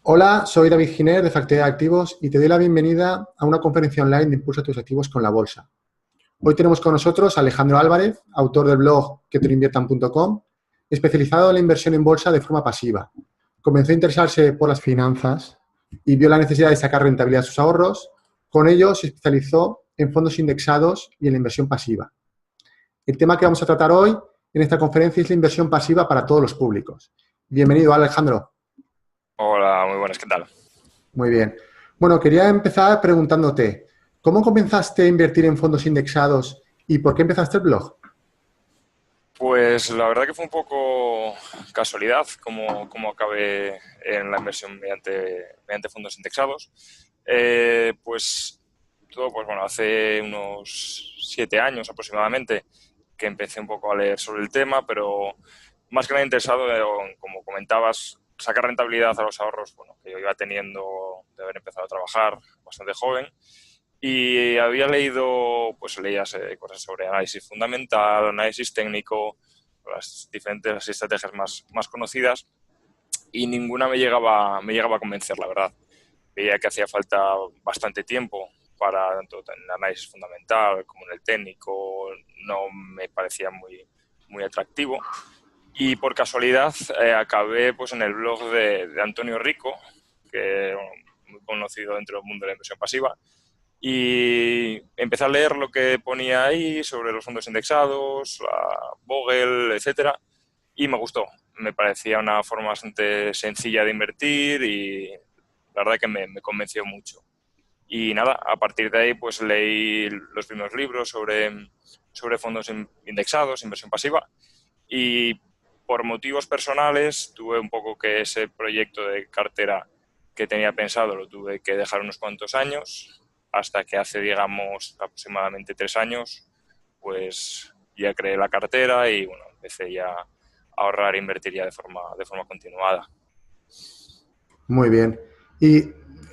Hola, soy David Giner de Factoría de Activos y te doy la bienvenida a una conferencia online de Impulsa tus activos con la bolsa. Hoy tenemos con nosotros a Alejandro Álvarez, autor del blog quetoinviertan.com, especializado en la inversión en bolsa de forma pasiva. Comenzó a interesarse por las finanzas y vio la necesidad de sacar rentabilidad a sus ahorros. Con ello se especializó en fondos indexados y en la inversión pasiva. El tema que vamos a tratar hoy en esta conferencia es la inversión pasiva para todos los públicos. Bienvenido, Alejandro. Hola, muy buenas, ¿qué tal? Muy bien. Bueno, quería empezar preguntándote, ¿cómo comenzaste a invertir en fondos indexados y por qué empezaste el blog? Pues la verdad que fue un poco casualidad como acabé en la inversión mediante fondos indexados. Pues todo, pues bueno, hace unos 7 años aproximadamente que empecé un poco a leer sobre el tema, pero más que nada interesado en, como comentabas, sacar rentabilidad a los ahorros, bueno, que yo iba teniendo de haber empezado a trabajar bastante joven. Y había leído, pues leías cosas sobre análisis fundamental, análisis técnico, las diferentes estrategias más conocidas, y ninguna me llegaba a convencer, la verdad. Veía que hacía falta bastante tiempo para, tanto en el análisis fundamental como en el técnico, no me parecía muy atractivo. Y por casualidad acabé pues, en el blog de Antonio Rico, que bueno, muy conocido dentro del mundo de la inversión pasiva, y empecé a leer lo que ponía ahí sobre los fondos indexados, la Vogel, etcétera, y me gustó. Me parecía una forma bastante sencilla de invertir y la verdad que me convenció mucho. Y nada, a partir de ahí pues leí los primeros libros sobre fondos indexados, inversión pasiva, y por motivos personales tuve un poco que ese proyecto de cartera que tenía pensado lo tuve que dejar unos cuantos años, hasta que hace, digamos, aproximadamente 3 años, pues ya creé la cartera y bueno, empecé ya a ahorrar e invertir ya de forma continuada. Muy bien. ¿Y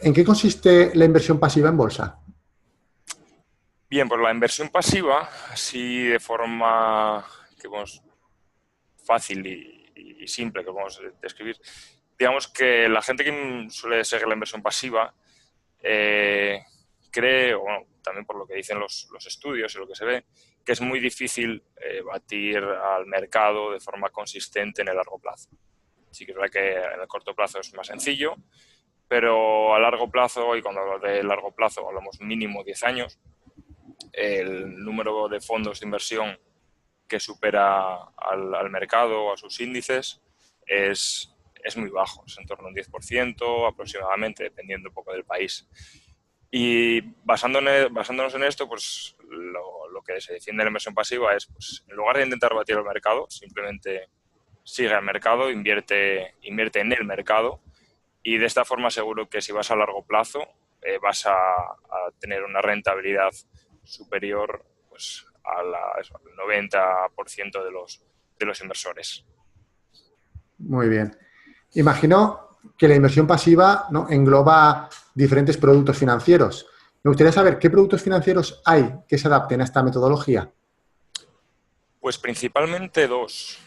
en qué consiste la inversión pasiva en bolsa? Bien, pues la inversión pasiva, así de forma que vamos, fácil y simple que vamos a describir, digamos que la gente que suele seguir la inversión pasiva eh, cree, o bueno, también por lo que dicen los estudios y lo que se ve, que es muy difícil batir al mercado de forma consistente en el largo plazo. Sí que es verdad que en el corto plazo es más sencillo, pero a largo plazo, y cuando hablo de largo plazo hablamos mínimo 10 años, el número de fondos de inversión que supera al mercado o a sus índices es muy bajo, es en torno a un 10% aproximadamente, dependiendo un poco del país. Y basándonos en esto, pues lo que se defiende en la inversión pasiva es, pues, en lugar de intentar batir el mercado, simplemente sigue al mercado, invierte en el mercado, y de esta forma seguro que si vas a largo plazo vas a tener una rentabilidad superior, pues, al 90% de los inversores. Muy bien. Imagino que la inversión pasiva, ¿no?, engloba diferentes productos financieros. Me gustaría saber qué productos financieros hay que se adapten a esta metodología. Pues principalmente dos.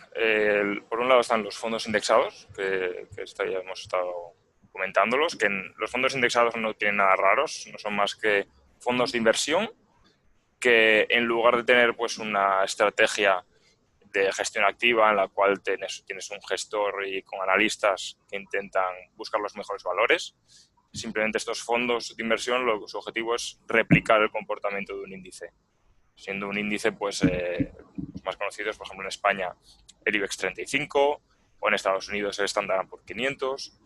Por un lado están los fondos indexados, que ya hemos estado comentándolos, que los fondos indexados no tienen nada raros, no son más que fondos de inversión que, en lugar de tener pues una estrategia de gestión activa en la cual tienes un gestor y con analistas que intentan buscar los mejores valores, simplemente estos fondos de inversión, su objetivo es replicar el comportamiento de un índice, siendo un índice pues los más conocidos, por ejemplo en España el IBEX 35 o en Estados Unidos el Standard Poor's 500,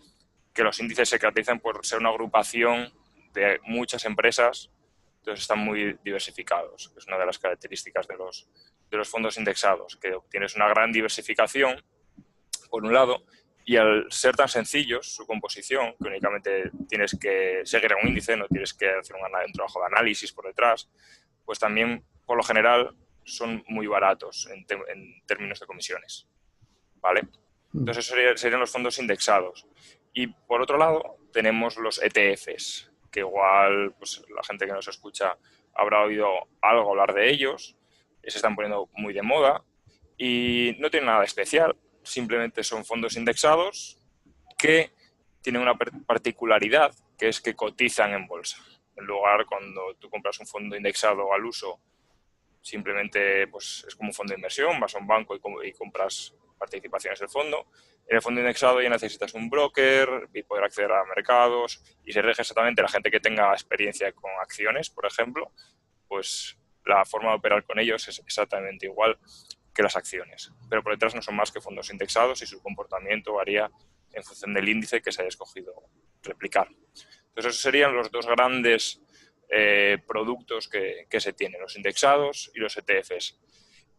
que los índices se caracterizan por ser una agrupación de muchas empresas, entonces están muy diversificados. Es una de las características de los fondos indexados, que obtienes una gran diversificación, por un lado, y al ser tan sencillos su composición, que únicamente tienes que seguir a un índice, no tienes que hacer un trabajo de análisis por detrás, pues también, por lo general, son muy baratos en términos de comisiones, ¿vale? Entonces, eso serían los fondos indexados. Y por otro lado, tenemos los ETFs, que igual pues, la gente que nos escucha habrá oído algo hablar de ellos, se están poniendo muy de moda y no tienen nada especial, simplemente son fondos indexados que tienen una particularidad, que es que cotizan en bolsa. En lugar, cuando tú compras un fondo indexado al uso, simplemente pues, es como un fondo de inversión, vas a un banco y compras participaciones del fondo. En el fondo indexado ya necesitas un broker y poder acceder a mercados y se rige exactamente la gente que tenga experiencia con acciones, por ejemplo, pues la forma de operar con ellos es exactamente igual que las acciones. Pero por detrás no son más que fondos indexados y su comportamiento varía en función del índice que se haya escogido replicar. Entonces, esos serían los dos grandes productos que se tienen, los indexados y los ETFs.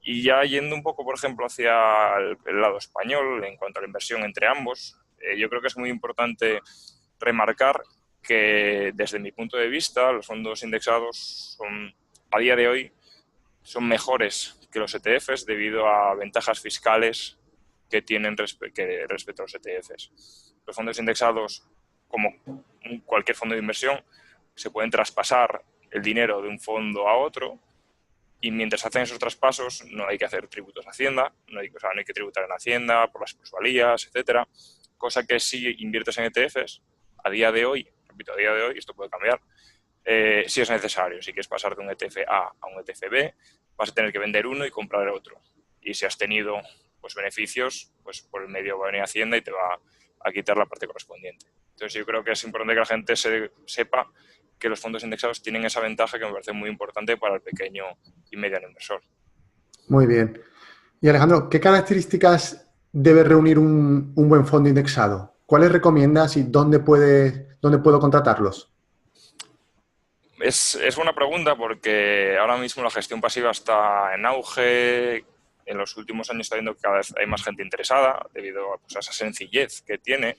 Y ya yendo un poco, por ejemplo, hacia el lado español, en cuanto a la inversión entre ambos, yo creo que es muy importante remarcar que, desde mi punto de vista, los fondos indexados son, a día de hoy, son mejores que los ETFs debido a ventajas fiscales que tienen respecto a los ETFs. Los fondos indexados, como cualquier fondo de inversión, se pueden traspasar el dinero de un fondo a otro y mientras hacen esos traspasos no hay que hacer tributos a Hacienda, no hay que tributar en Hacienda por las plusvalías, etcétera. Cosa que si inviertes en ETFs, a día de hoy, repito, a día de hoy, esto puede cambiar, si es necesario. Si quieres pasar de un ETF A a un ETF B, vas a tener que vender uno y comprar el otro. Y si has tenido pues, beneficios, pues por el medio va a venir Hacienda y te va a quitar la parte correspondiente. Entonces yo creo que es importante que la gente sepa que los fondos indexados tienen esa ventaja que me parece muy importante para el pequeño y mediano inversor. Muy bien. Y Alejandro, ¿qué características debe reunir un buen fondo indexado? ¿Cuáles recomiendas y dónde puedo contratarlos? Es buena pregunta porque ahora mismo la gestión pasiva está en auge. En los últimos años está viendo que cada vez hay más gente interesada debido pues, a esa sencillez que tiene.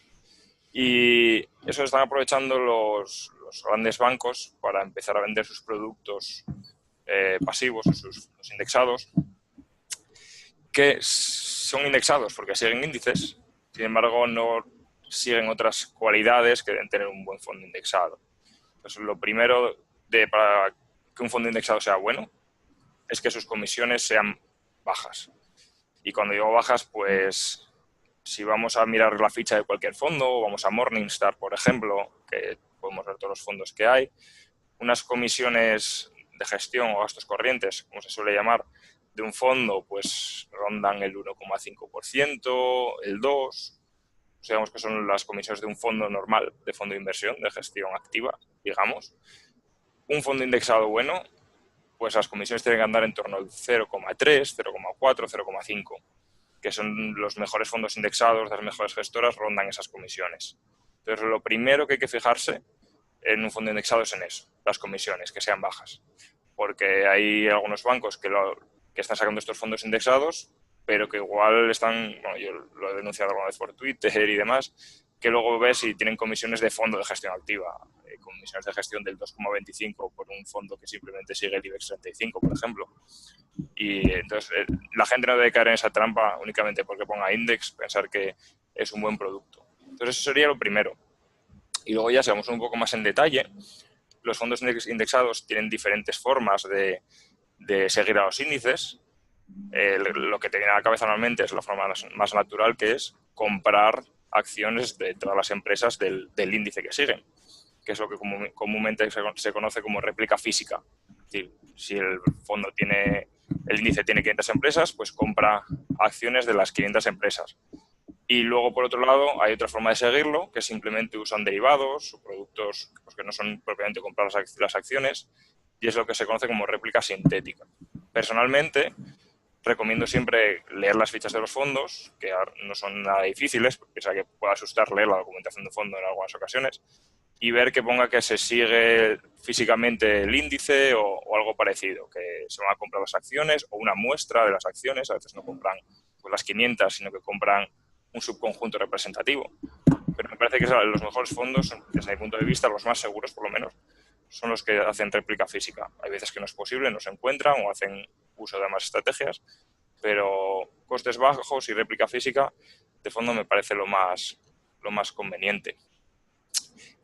Y eso están aprovechando los grandes bancos para empezar a vender sus productos pasivos, los indexados, que son indexados porque siguen índices, sin embargo no siguen otras cualidades que deben tener un buen fondo indexado. Entonces, lo primero para que un fondo indexado sea bueno es que sus comisiones sean bajas. Y cuando digo bajas, pues si vamos a mirar la ficha de cualquier fondo, vamos a Morningstar, por ejemplo, que podemos ver todos los fondos que hay, unas comisiones de gestión o gastos corrientes, como se suele llamar, de un fondo, pues rondan el 1,5%, el 2%, digamos que son las comisiones de un fondo normal, de fondo de inversión, de gestión activa, digamos. Un fondo indexado bueno, pues las comisiones tienen que andar en torno al 0,3, 0,4, 0,5, que son los mejores fondos indexados, las mejores gestoras, rondan esas comisiones. Entonces, lo primero que hay que fijarse en un fondo indexado es en eso, las comisiones, que sean bajas. Porque hay algunos bancos que están sacando estos fondos indexados, pero que igual están, bueno, yo lo he denunciado alguna vez por Twitter y demás, que luego ves y tienen comisiones de fondo de gestión activa, comisiones de gestión del 2,25 por un fondo que simplemente sigue el IBEX 35, por ejemplo. Y entonces la gente no debe caer en esa trampa únicamente porque ponga index, pensar que es un buen producto. Entonces eso sería lo primero. Y luego ya, si vamos un poco más en detalle, los fondos indexados tienen diferentes formas de seguir a los índices. Lo que te viene a la cabeza normalmente es la forma más natural, que es comprar acciones de todas las empresas del índice que siguen, que es lo que comúnmente se conoce como réplica física. Es decir, si el índice tiene 500 empresas, pues compra acciones de las 500 empresas. Y luego, por otro lado, hay otra forma de seguirlo, que simplemente usan derivados o productos pues, que no son propiamente comprar las acciones, y es lo que se conoce como réplica sintética. Personalmente, recomiendo siempre leer las fichas de los fondos, que no son nada difíciles, porque piensa que puede asustar leer la documentación de fondo en algunas ocasiones, y ver que ponga que se sigue físicamente el índice o algo parecido, que se van a comprar las acciones o una muestra de las acciones. A veces no compran pues, las 500, sino que compran un subconjunto representativo. Pero me parece que los mejores fondos, desde mi punto de vista, los más seguros por lo menos, son los que hacen réplica física. Hay veces que no es posible, no se encuentran o hacen uso de más estrategias, pero costes bajos y réplica física de fondo me parece lo más conveniente.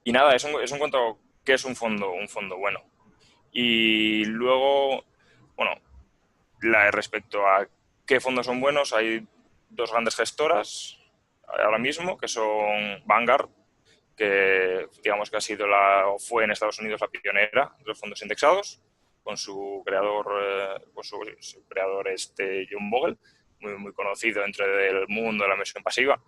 Y nada, eso en cuanto a qué es un fondo bueno. Y luego, bueno, respecto a qué fondos son buenos, hay dos grandes gestoras ahora mismo, que son Vanguard que digamos que ha sido o fue en Estados Unidos la pionera de los fondos indexados, con su creador, John Bogle, muy conocido dentro del mundo de la inversión pasiva.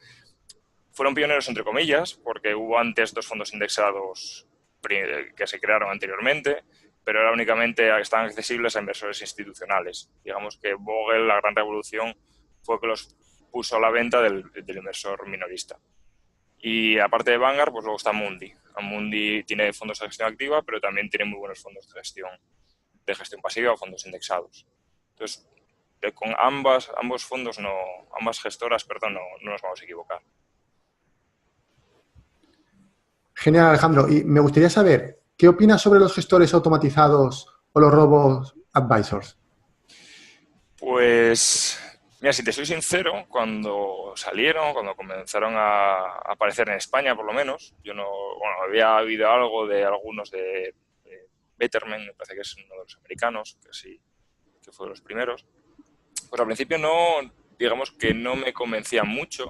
Fueron pioneros entre comillas, porque hubo antes dos fondos indexados que se crearon anteriormente, pero era únicamente estaban accesibles a inversores institucionales. Digamos que Bogle, la gran revolución, fue que los puso a la venta del inversor minorista. Y aparte de Vanguard, pues luego está Amundi. Amundi tiene fondos de gestión activa, pero también tiene muy buenos fondos de gestión pasiva o fondos indexados. Entonces, con ambas gestoras, no nos vamos a equivocar. Genial, Alejandro. Y me gustaría saber, ¿qué opinas sobre los gestores automatizados o los robots advisors? Pues, mira, si te soy sincero, cuando comenzaron a aparecer en España, por lo menos, yo no, bueno, había habido algo de algunos de Betterment, me parece que es uno de los americanos, que sí, que fue de los primeros. Pues al principio digamos que no me convencía mucho.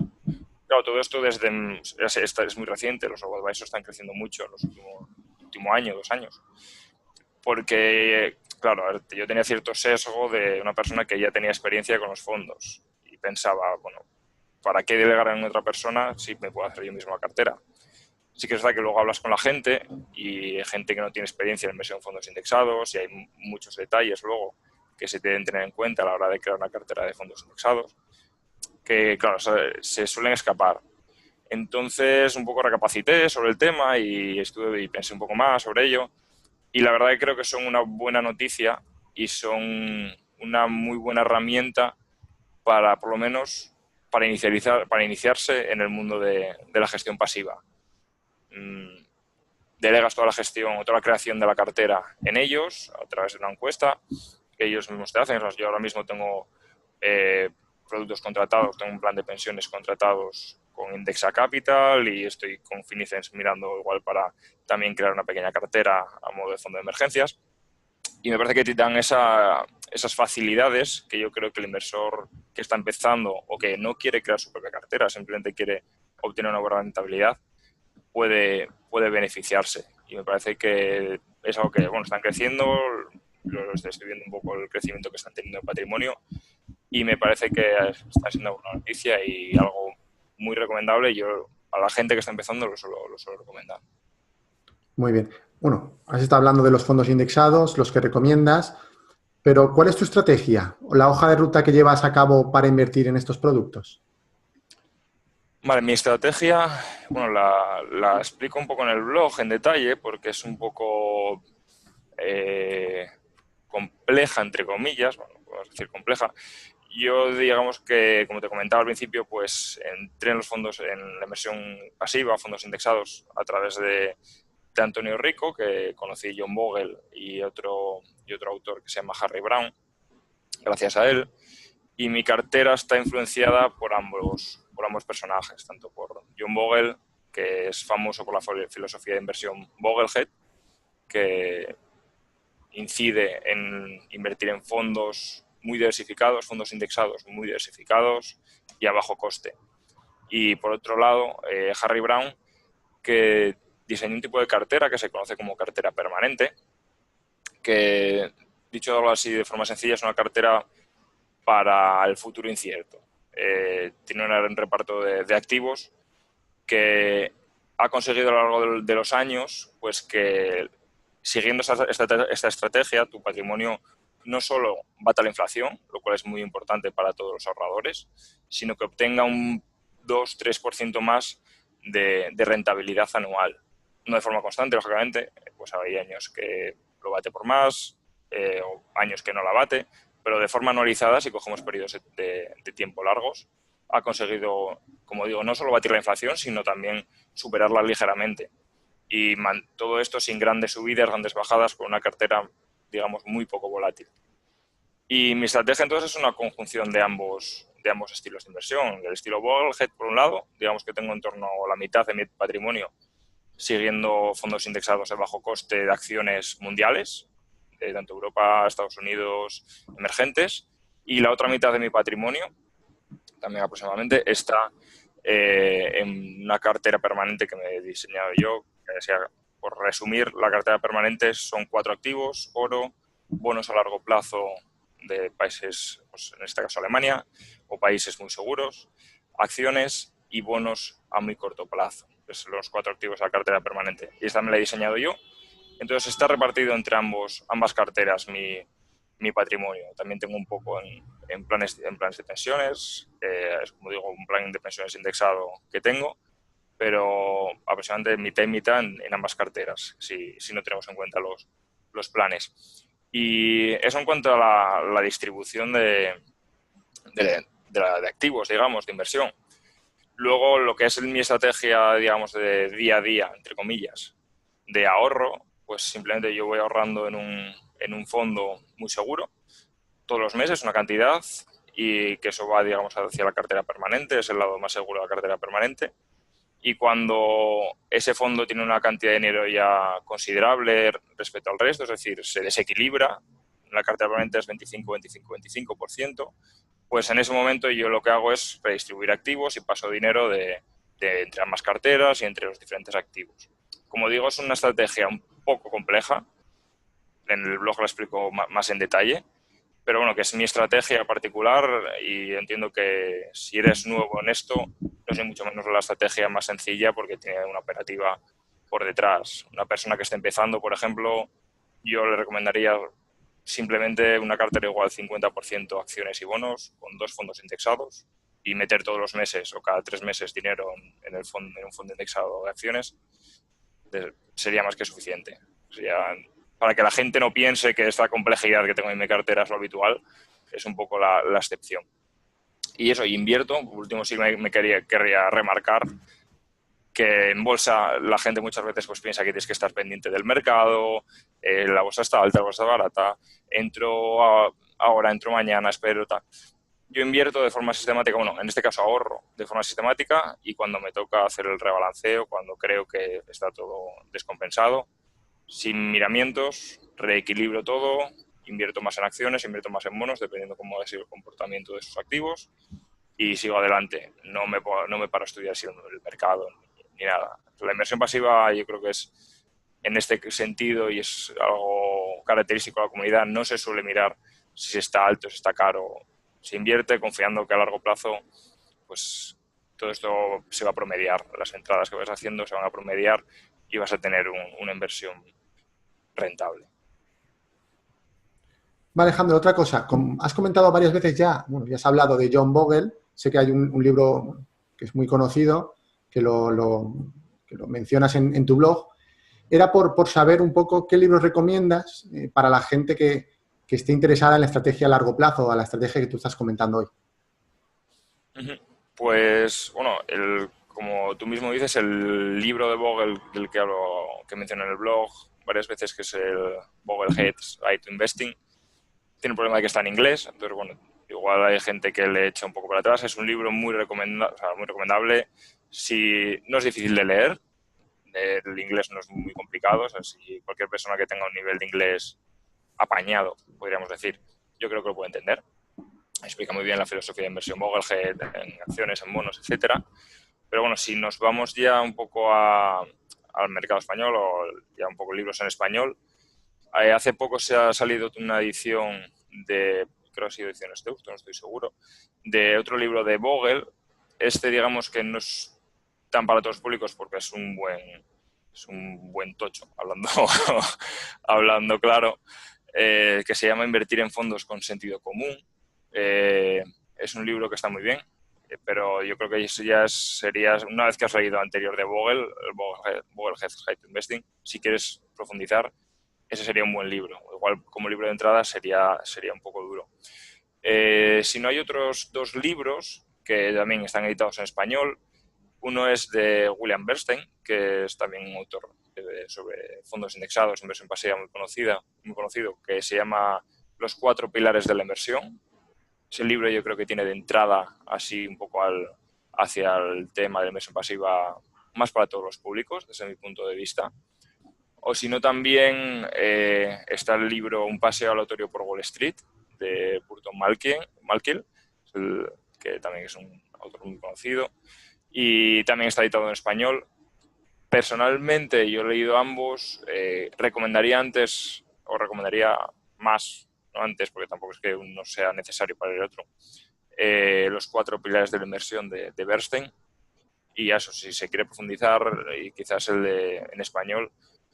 Claro, todo esto es muy reciente, los robo-advisors están creciendo mucho en los últimos años, 2 años. Porque, claro, yo tenía cierto sesgo de una persona que ya tenía experiencia con los fondos y pensaba, bueno, ¿para qué delegar en otra persona si me puedo hacer yo mismo la cartera? Sí que es verdad que luego hablas con la gente y hay gente que no tiene experiencia en inversión en fondos indexados y hay muchos detalles luego que se deben tener en cuenta a la hora de crear una cartera de fondos indexados que, claro, se suelen escapar. Entonces, un poco recapacité sobre el tema y estuve y pensé un poco más sobre ello. Y la verdad que creo que son una buena noticia y son una muy buena herramienta para, por lo menos, para iniciarse en el mundo de la gestión pasiva. Delegas toda la gestión o toda la creación de la cartera en ellos a través de una encuesta que ellos mismos te hacen. O sea, yo ahora mismo tengo productos contratados, tengo un plan de pensiones contratados con Indexa Capital y estoy con Finicens mirando igual para también crear una pequeña cartera a modo de fondo de emergencias. Y me parece que te dan esas facilidades que yo creo que el inversor que está empezando o que no quiere crear su propia cartera, simplemente quiere obtener una buena rentabilidad, puede beneficiarse. Y me parece que es algo que, bueno, están creciendo, estoy viendo un poco el crecimiento que están teniendo en patrimonio y me parece que está siendo una noticia y algo muy recomendable. Yo a la gente que está empezando lo suelo recomendar. Muy bien. Bueno, has estado hablando de los fondos indexados, los que recomiendas, pero ¿cuál es tu estrategia o la hoja de ruta que llevas a cabo para invertir en estos productos? Vale, mi estrategia, bueno, la explico un poco en el blog en detalle porque es un poco compleja, entre comillas, bueno, podemos decir compleja. Yo, digamos que, como te comentaba al principio, pues entré en los fondos, en la inversión pasiva, fondos indexados, a través de Antonio Rico, que conocí John Bogle y otro autor que se llama Harry Brown, gracias a él. Y mi cartera está influenciada por ambos personajes, tanto por John Bogle, que es famoso por la filosofía de inversión Boglehead, que incide en invertir en fondos muy diversificados, fondos indexados muy diversificados y a bajo coste. Y por otro lado, Harry Brown, que diseñó un tipo de cartera que se conoce como cartera permanente, que, dicho algo así de forma sencilla, es una cartera para el futuro incierto. Tiene un reparto de activos que ha conseguido a lo largo de los años, pues que siguiendo esta estrategia, tu patrimonio no solo bata la inflación, lo cual es muy importante para todos los ahorradores, sino que obtenga un 2-3% más de rentabilidad anual. No de forma constante, lógicamente, pues hay años que lo bate por más, o años que no la bate, pero de forma anualizada, si cogemos periodos de tiempo largos, ha conseguido, como digo, no solo batir la inflación, sino también superarla ligeramente. Y todo esto sin grandes subidas, grandes bajadas, con una cartera, digamos, muy poco volátil. Y mi estrategia entonces es una conjunción de ambos estilos de inversión. El estilo Boglehead, por un lado, digamos que tengo en torno a la mitad de mi patrimonio siguiendo fondos indexados de bajo coste de acciones mundiales, de tanto Europa, Estados Unidos, emergentes, y la otra mitad de mi patrimonio, también aproximadamente, está en una cartera permanente que me he diseñado yo. O sea, por resumir, la cartera permanente son 4 activos: oro, bonos a largo plazo de países, pues en este caso Alemania, o países muy seguros, acciones y bonos a muy corto plazo. Son los 4 activos de la cartera permanente. Y esta me la he diseñado yo. Entonces está repartido entre ambas carteras mi patrimonio. También tengo un poco en planes de pensiones, es como digo, un plan de pensiones indexado que tengo, pero aproximadamente mitad y mitad en ambas carteras, si no tenemos en cuenta los planes. Y eso en cuanto a la distribución de activos, digamos, de inversión. Luego, lo que es mi estrategia, digamos, de día a día, entre comillas, de ahorro, pues simplemente yo voy ahorrando en un fondo muy seguro todos los meses una cantidad, y que eso va, digamos, hacia la cartera permanente, es el lado más seguro de la cartera permanente. Y cuando ese fondo tiene una cantidad de dinero ya considerable respecto al resto, es decir, se desequilibra, la cartera permanente es 25-25-25%, pues en ese momento yo lo que hago es redistribuir activos y paso dinero entre ambas carteras y entre los diferentes activos. Como digo, es una estrategia un poco compleja, en el blog la explico más en detalle, pero bueno, que es mi estrategia particular, y entiendo que si eres nuevo en esto, no es ni mucho menos la estrategia más sencilla porque tiene una operativa por detrás. Una persona que esté empezando, por ejemplo, yo le recomendaría simplemente una cartera igual 50% acciones y bonos con 2 fondos indexados, y meter todos los meses o cada 3 meses dinero en un fondo indexado de acciones sería más que suficiente. Sería, para que la gente no piense que esta complejidad que tengo en mi cartera es lo habitual, es un poco la excepción. Y eso, invierto. Por último, sí querría remarcar que en bolsa la gente muchas veces pues piensa que tienes que estar pendiente del mercado, la bolsa está alta, la bolsa está barata, ahora, entro mañana, espero, tal. Yo invierto de forma sistemática, bueno, en este caso ahorro de forma sistemática, y cuando me toca hacer el rebalanceo, cuando creo que está todo descompensado, sin miramientos, reequilibro todo, invierto más en acciones, invierto más en bonos, dependiendo cómo ha sido el comportamiento de esos activos, y sigo adelante. No me paro a estudiar si el mercado ni nada. La inversión pasiva yo creo que es en este sentido, y es algo característico de la comunidad, no se suele mirar si está alto, si está caro. Se invierte confiando que a largo plazo pues todo esto se va a promediar. Las entradas que vas haciendo se van a promediar y vas a tener una inversión rentable. Vale, Alejandro, otra cosa. Has comentado varias veces ya, bueno, ya has hablado de John Bogle. Sé que hay un libro que es muy conocido, que lo mencionas en tu blog. Era por saber un poco qué libros recomiendas para la gente que esté interesada en la estrategia a largo plazo, a la estrategia que tú estás comentando hoy. Pues, bueno, como tú mismo dices, el libro de Bogle del que hablo, que menciono en el blog varias veces, que es el Boglehead's Guide to Investing, tiene el problema de que está en inglés. Entonces, bueno, igual hay gente que le echa un poco para atrás. Es un libro muy recomendable. Si no es difícil de leer, el inglés no es muy complicado. O sea, si cualquier persona que tenga un nivel de inglés apañado, podríamos decir, yo creo que lo puede entender. Explica muy bien la filosofía de inversión Boglehead en acciones, en bonos, etcétera. Pero bueno, si nos vamos ya un poco al mercado español, o ya un poco libros en español, hace poco se ha salido una edición creo que ha sido edición Steusto, no estoy seguro, de otro libro de Bogle. Digamos que no es tan para todos los públicos porque es un buen tocho, hablando claro, que se llama Invertir en fondos con sentido común. Es un libro que está muy bien, pero yo creo que eso ya sería, una vez que has leído el anterior de Bogle, el Boglehead's Guide to Investing, si quieres profundizar, ese sería un buen libro. Igual como libro de entrada sería un poco duro. Si no, hay otros 2 libros que también están editados en español. Uno es de William Bernstein, que es también un autor sobre fondos indexados, inversión pasiva muy conocido, que se llama Los 4 pilares de la inversión. Ese libro yo creo que tiene de entrada así un poco hacia el tema de la inversión pasiva más para todos los públicos, desde mi punto de vista. O si no, también está el libro Un paseo aleatorio por Wall Street, de Burton Malkiel, que también es un autor muy conocido. y también está editado en español. Personalmente, yo he leído ambos. Recomendaría antes, o recomendaría más, no antes, porque tampoco es que uno sea necesario para el otro, Los cuatro pilares de la inversión de Bernstein. Y eso, si se quiere profundizar, y quizás en español,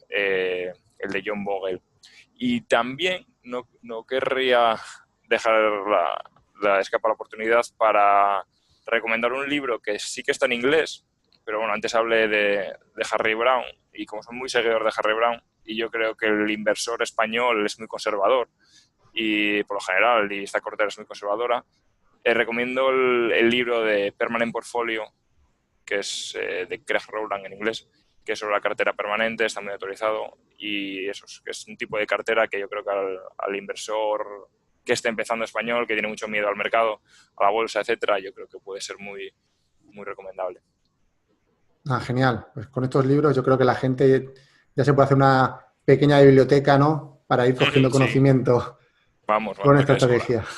el de John Bogle. Y también no querría dejar escapar la oportunidad para recomendar un libro que sí que está en inglés, pero bueno, antes hablé de Harry Brown, y como soy muy seguidor de Harry Brown, y yo creo que el inversor español es muy conservador, y por lo general, y esta cartera es muy conservadora, recomiendo el libro de Permanent Portfolio, que es de Craig Rowland en inglés, que es sobre la cartera permanente, está muy autorizado, y eso es un tipo de cartera que yo creo que al inversor que esté empezando español, que tiene mucho miedo al mercado, a la bolsa, etcétera, yo creo que puede ser muy, muy recomendable. Ah, genial. Pues con estos libros yo creo que la gente ya se puede hacer una pequeña biblioteca, ¿no? Para ir cogiendo Sí, conocimiento vamos, con esta de sobra. estrategia.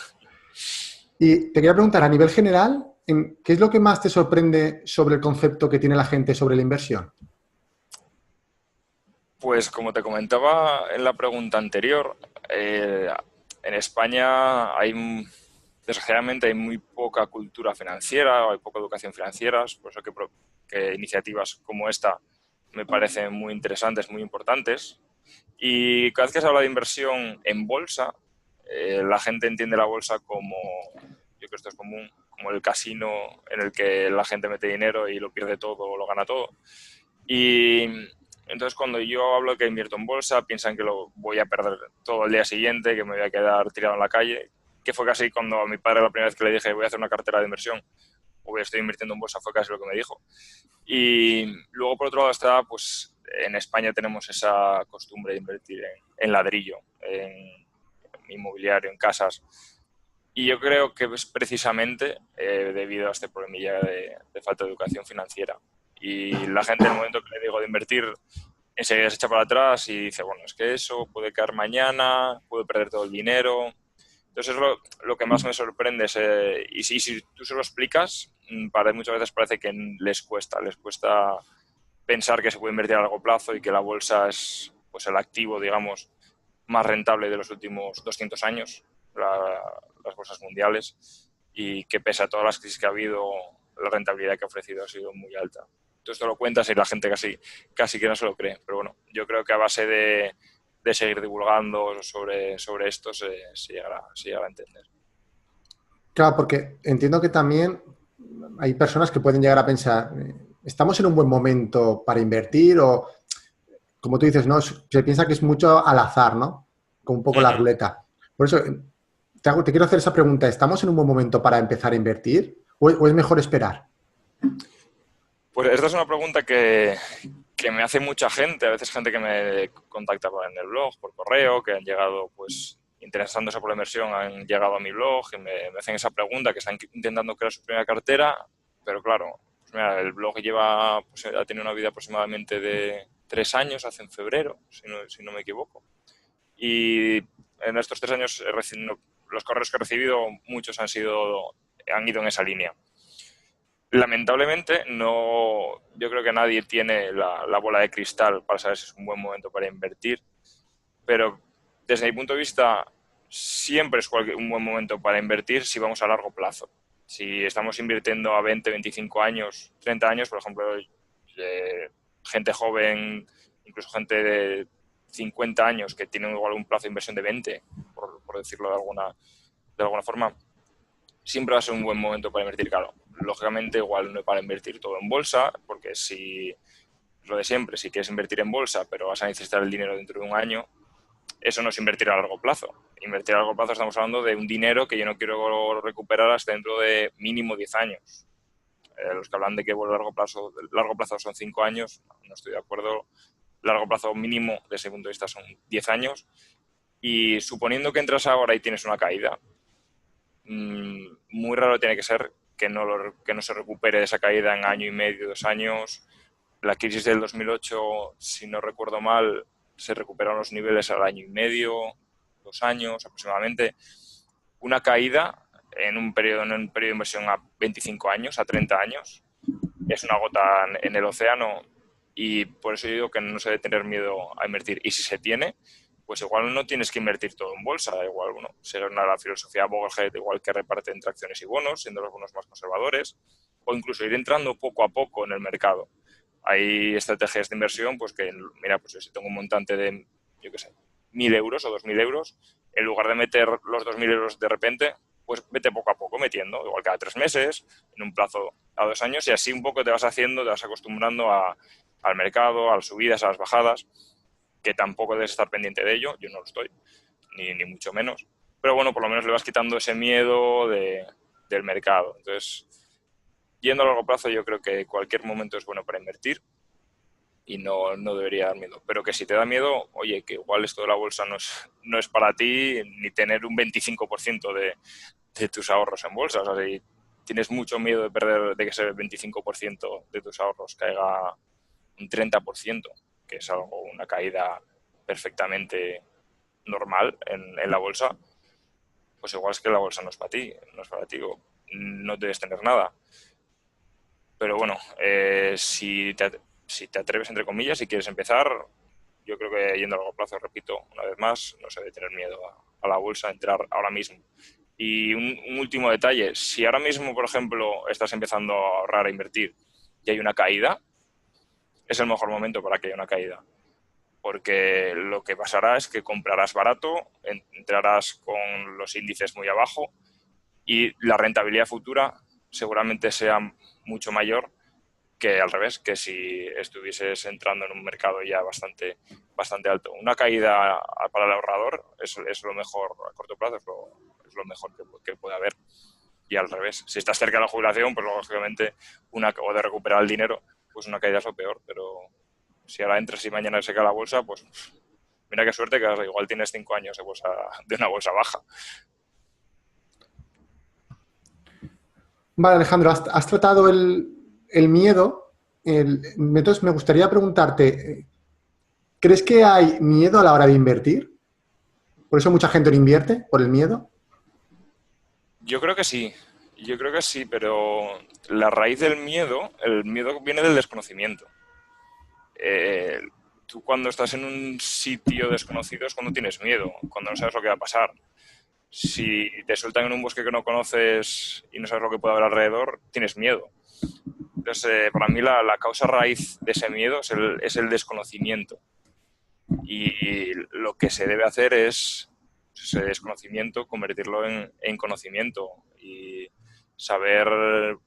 Y te quería preguntar, a nivel general, ¿qué es lo que más te sorprende sobre el concepto que tiene la gente sobre la inversión? Pues como te comentaba en la pregunta anterior, en España desgraciadamente hay muy poca cultura financiera, hay poca educación financiera, por eso que iniciativas como esta me parecen muy interesantes, muy importantes. Y cada vez que se habla de inversión en bolsa, la gente entiende la bolsa como, yo creo que esto es común, como el casino en el que la gente mete dinero y lo pierde todo o lo gana todo. Y entonces cuando yo hablo que invierto en bolsa, piensan que lo voy a perder todo el día siguiente, que me voy a quedar tirado en la calle, que fue casi cuando a mi padre la primera vez que le dije voy a hacer una cartera de inversión o voy a estar invirtiendo en bolsa, fue casi lo que me dijo. Y luego por otro lado está, pues en España tenemos esa costumbre de invertir en ladrillo, en inmobiliario, en casas. Y yo creo que es precisamente debido a este problemilla de falta de educación financiera. Y la gente, en el momento que le digo de invertir, enseguida se echa para atrás y dice, bueno, es que eso puede caer mañana, puedo perder todo el dinero. Entonces, lo que más me sorprende es, y si tú se lo explicas, muchas veces parece que les cuesta pensar que se puede invertir a largo plazo y que la bolsa es pues el activo, digamos, más rentable de los últimos 200 años, las bolsas mundiales, y que pese a todas las crisis que ha habido, la rentabilidad que ha ofrecido ha sido muy alta. Tú esto lo cuentas y la gente casi que no se lo cree, pero bueno, yo creo que a base de seguir divulgando sobre esto se llegará a entender. Claro, porque entiendo que también hay personas que pueden llegar a pensar, ¿estamos en un buen momento para invertir? O, como tú dices, ¿no? Se piensa que es mucho al azar, ¿no? Como un poco la ruleta. Por eso, te quiero hacer esa pregunta. ¿Estamos en un buen momento para empezar a invertir? ¿O es mejor esperar? Pues esta es una pregunta que me hace mucha gente, a veces gente que me contacta en el blog, por correo, que han llegado pues interesándose por la inversión, han llegado a mi blog y me hacen esa pregunta, que están intentando crear su primera cartera, pero claro, pues mira, el blog pues, ha tenido una vida aproximadamente de 3 años, hace en febrero, si no me equivoco. Y en estos 3 años los correos que he recibido, muchos han ido en esa línea. Lamentablemente, no, yo creo que nadie tiene la bola de cristal para saber si es un buen momento para invertir, pero desde mi punto de vista, siempre es un buen momento para invertir si vamos a largo plazo. Si estamos invirtiendo a 20, 25 años, 30 años, por ejemplo, gente joven, incluso gente de 50 años que tiene igual un plazo de inversión de 20, por decirlo de alguna forma, siempre va a ser un buen momento para invertir, claro. Lógicamente, igual no para invertir todo en bolsa, porque si lo de siempre, si quieres invertir en bolsa, pero vas a necesitar el dinero dentro de un año, eso no es invertir a largo plazo. Invertir a largo plazo estamos hablando de un dinero que yo no quiero recuperar hasta dentro de mínimo 10 años. Los que hablan de que largo plazo son 5 años, no estoy de acuerdo. Largo plazo mínimo, desde ese punto de vista, son 10 años. Y suponiendo que entras ahora y tienes una caída, muy raro tiene que ser que no se recupere esa caída en año y medio, 2 años. La crisis del 2008, si no recuerdo mal, se recuperaron los niveles al año y medio, 2 años aproximadamente. Una caída en un periodo de inversión a 25 años, a 30 años, es una gota en el océano y por eso yo digo que no se debe tener miedo a invertir. Y si se tiene, pues igual no tienes que invertir todo en bolsa, igual, bueno, será la filosofía Boglehead, igual que reparte entre acciones y bonos, siendo los bonos más conservadores, o incluso ir entrando poco a poco en el mercado. Hay estrategias de inversión, pues que, mira, pues si tengo un montante de, yo qué sé, 1.000 euros o 2.000 euros, en lugar de meter los 2.000 euros de repente, pues vete poco a poco metiendo, igual cada 3 meses, en un plazo a 2 años, y así un poco te vas haciendo, te vas acostumbrando al mercado, a las subidas, a las bajadas, que tampoco debes estar pendiente de ello, yo no lo estoy, ni mucho menos, pero bueno, por lo menos le vas quitando ese miedo del mercado. Entonces, yendo a largo plazo, yo creo que cualquier momento es bueno para invertir y no debería dar miedo. Pero que si te da miedo, oye, que igual esto de la bolsa no es para ti, ni tener un 25% de tus ahorros en bolsa. O sea, si tienes mucho miedo de perder, de que ese 25% de tus ahorros caiga un 30%, que es algo, una caída perfectamente normal en la bolsa, pues igual es que la bolsa no es para ti, no es para ti, o no debes tener nada. Pero bueno, si te atreves, entre comillas, y quieres empezar, yo creo que yendo a largo plazo, repito, una vez más, no se debe tener miedo a la bolsa, a entrar ahora mismo. Y un último detalle, si ahora mismo, por ejemplo, estás empezando a ahorrar, a invertir y hay una caída, es el mejor momento para que haya una caída. Porque lo que pasará es que comprarás barato, entrarás con los índices muy abajo y la rentabilidad futura seguramente sea mucho mayor que al revés, que si estuvieses entrando en un mercado ya bastante alto. Una caída para el ahorrador es lo mejor a corto plazo, es lo mejor que puede haber. Y al revés, si estás cerca de la jubilación, pues lógicamente o de recuperar el dinero, pues una caída es lo peor. Pero si ahora entras y mañana se cae la bolsa, pues mira qué suerte que igual tienes 5 años de una bolsa baja. Vale, Alejandro, has tratado el miedo. Entonces, me gustaría preguntarte, ¿crees que hay miedo a la hora de invertir? ¿Por eso mucha gente no invierte? ¿Por el miedo? Yo creo que sí, pero la raíz del miedo, el miedo viene del desconocimiento. Eh, Tú cuando estás en un sitio desconocido es cuando tienes miedo, cuando no sabes lo que va a pasar. Si te sueltan en un bosque que no conoces y no sabes lo que puede haber alrededor, tienes miedo. Entonces, para mí la causa raíz de ese miedo es el desconocimiento. Y lo que se debe hacer es ese desconocimiento convertirlo en conocimiento y saber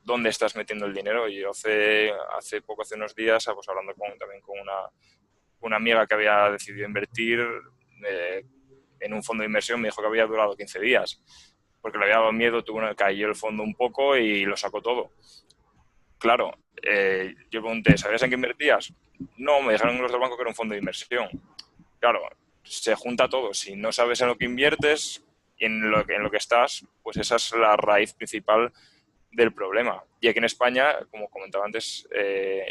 dónde estás metiendo el dinero. Y yo hace unos días, pues hablando también con una amiga que había decidido invertir eh, en un fondo de inversión, me dijo que había durado 15 días, porque le había dado miedo, cayó el fondo un poco y lo sacó todo. Claro, yo pregunté, ¿sabías en qué invertías? No, me dijeron los del banco que era un fondo de inversión. Claro, se junta todo. Si no sabes en lo que inviertes y en lo que estás, pues esa es la raíz principal del problema. Y aquí en España, como comentaba antes,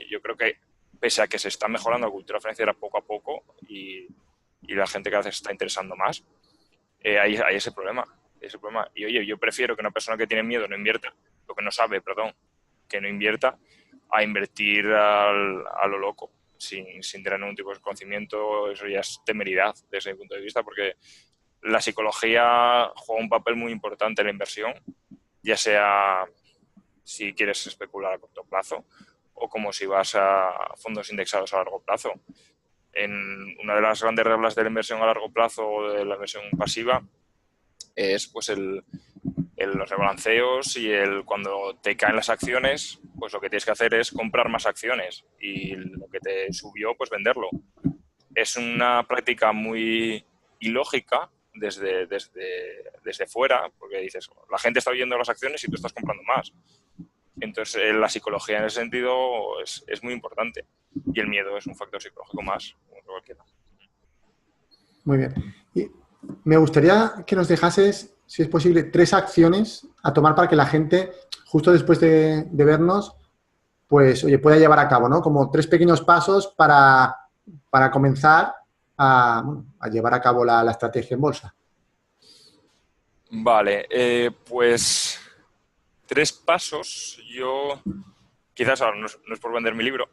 yo creo que pese a que se está mejorando la cultura financiera poco a poco y la gente cada vez se está interesando más, hay ese problema. Ese problema. Y oye, yo prefiero que una persona que tiene miedo no invierta, lo que no sabe, perdón, que no invierta, a invertir a lo loco, sin tener ningún tipo de conocimiento. Eso ya es temeridad desde mi punto de vista, porque la psicología juega un papel muy importante en la inversión, ya sea si quieres especular a corto plazo o como si vas a fondos indexados a largo plazo. Una de las grandes reglas de la inversión a largo plazo o de la inversión pasiva es pues los rebalanceos y cuando te caen las acciones, pues lo que tienes que hacer es comprar más acciones y lo que te subió, pues venderlo. Es una práctica muy ilógica desde fuera, porque dices, la gente está oyendo las acciones y tú estás comprando más. Entonces, la psicología en ese sentido es muy importante. Y el miedo es un factor psicológico más, como cualquiera. Muy bien. Y me gustaría que nos dejases, si es posible, 3 acciones a tomar para que la gente, justo después de vernos, pues, oye, pueda llevar a cabo, ¿no? Como 3 pequeños pasos para comenzar a llevar a cabo la estrategia en bolsa. Vale, pues 3 pasos. Yo quizás ahora no es por vender mi libro,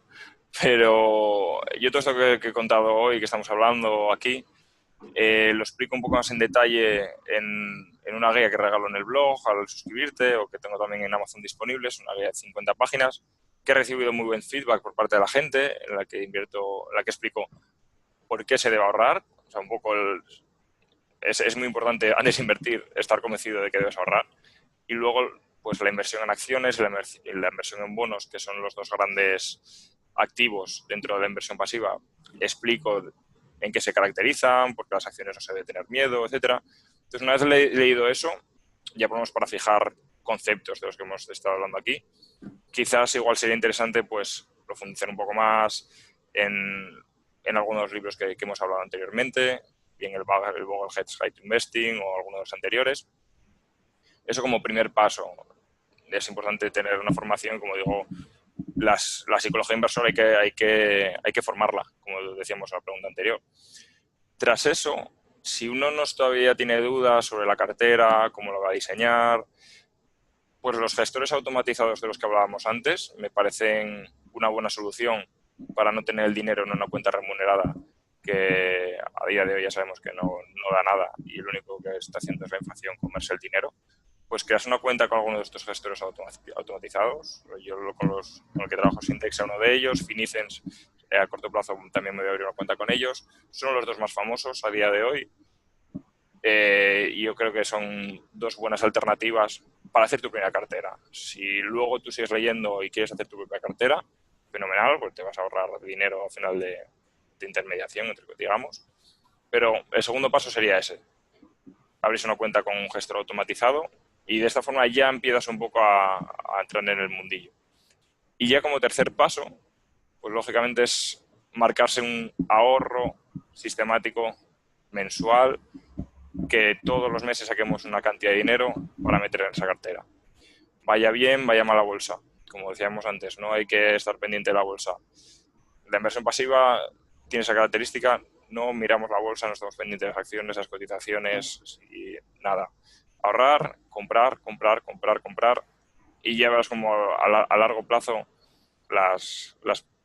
pero yo todo esto que he contado hoy, que estamos hablando aquí, lo explico un poco más en detalle en una guía que regalo en el blog al suscribirte, o que tengo también en Amazon disponible. Es una guía de 50 páginas que he recibido muy buen feedback por parte de la gente, en la que explico por qué se debe ahorrar. O sea, un poco es muy importante, antes de invertir, estar convencido de que debes ahorrar. Y luego, pues la inversión en acciones y la inversión en bonos, que son los dos grandes activos dentro de la inversión pasiva, explico en qué se caracterizan, por qué las acciones no se debe tener miedo, etcétera. Entonces, una vez leído eso, ya ponemos para fijar conceptos de los que hemos estado hablando aquí. Quizás igual sería interesante pues profundizar un poco más en algunos de los libros que hemos hablado anteriormente, bien el Boglehead's Guide to Investing o algunos de los anteriores. Eso como primer paso. Es importante tener una formación, como digo, la psicología inversora hay que formarla, como decíamos en la pregunta anterior. Tras eso, si uno todavía tiene dudas sobre la cartera, cómo lo va a diseñar, pues los gestores automatizados de los que hablábamos antes me parecen una buena solución para no tener el dinero en una cuenta remunerada, que a día de hoy ya sabemos que no da nada y lo único que está haciendo es la inflación, comerse el dinero. Pues creas una cuenta con alguno de estos gestores automatizados. Yo con el que trabajo, Syntex, uno de ellos. Finicens, a corto plazo también me voy a abrir una cuenta con ellos. Son los dos más famosos a día de hoy. Y yo creo que son dos buenas alternativas para hacer tu primera cartera. Si luego tú sigues leyendo y quieres hacer tu propia cartera, fenomenal, porque te vas a ahorrar dinero al final de intermediación, digamos. Pero el segundo paso sería ese. Abrirse una cuenta con un gestor automatizado y de esta forma ya empiezas un poco a entrar en el mundillo. Y ya como tercer paso, pues lógicamente es marcarse un ahorro sistemático mensual, que todos los meses saquemos una cantidad de dinero para meter en esa cartera. Vaya bien, vaya mal la bolsa. Como decíamos antes, no hay que estar pendiente de la bolsa. La inversión pasiva tiene esa característica, no miramos la bolsa, no estamos pendientes de las acciones, las cotizaciones y nada. Ahorrar, comprar, comprar, comprar, comprar, y ya verás como a largo plazo las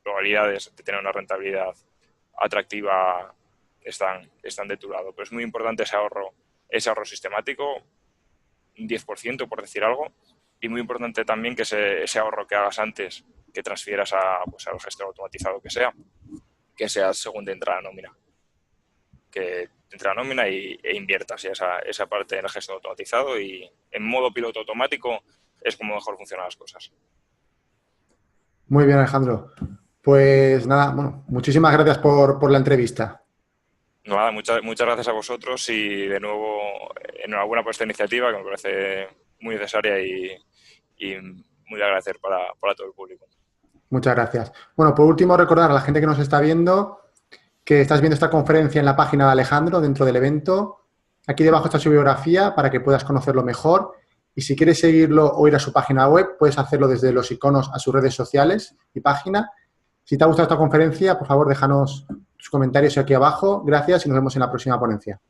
probabilidades de tener una rentabilidad atractiva están de tu lado. Pero es muy importante ese ahorro sistemático, un 10% por decir algo, y muy importante también que ese ahorro que hagas antes, que transfieras al gestor automatizado que sea según te entra la nómina. Que te entra la nómina e inviertas esa parte en el gestor automatizado, y en modo piloto automático es como mejor funcionan las cosas. Muy bien, Alejandro. Pues nada, bueno, muchísimas gracias por la entrevista. Nada, muchas gracias a vosotros y de nuevo enhorabuena por esta iniciativa, que me parece muy necesaria y muy de agradecer para todo el público. Muchas gracias. Bueno, por último, recordar a la gente que nos está viendo que estás viendo esta conferencia en la página de Alejandro dentro del evento. Aquí debajo está su biografía para que puedas conocerlo mejor. Y si quieres seguirlo o ir a su página web, puedes hacerlo desde los iconos a sus redes sociales y página. Si te ha gustado esta conferencia, por favor, déjanos tus comentarios aquí abajo. Gracias y nos vemos en la próxima ponencia.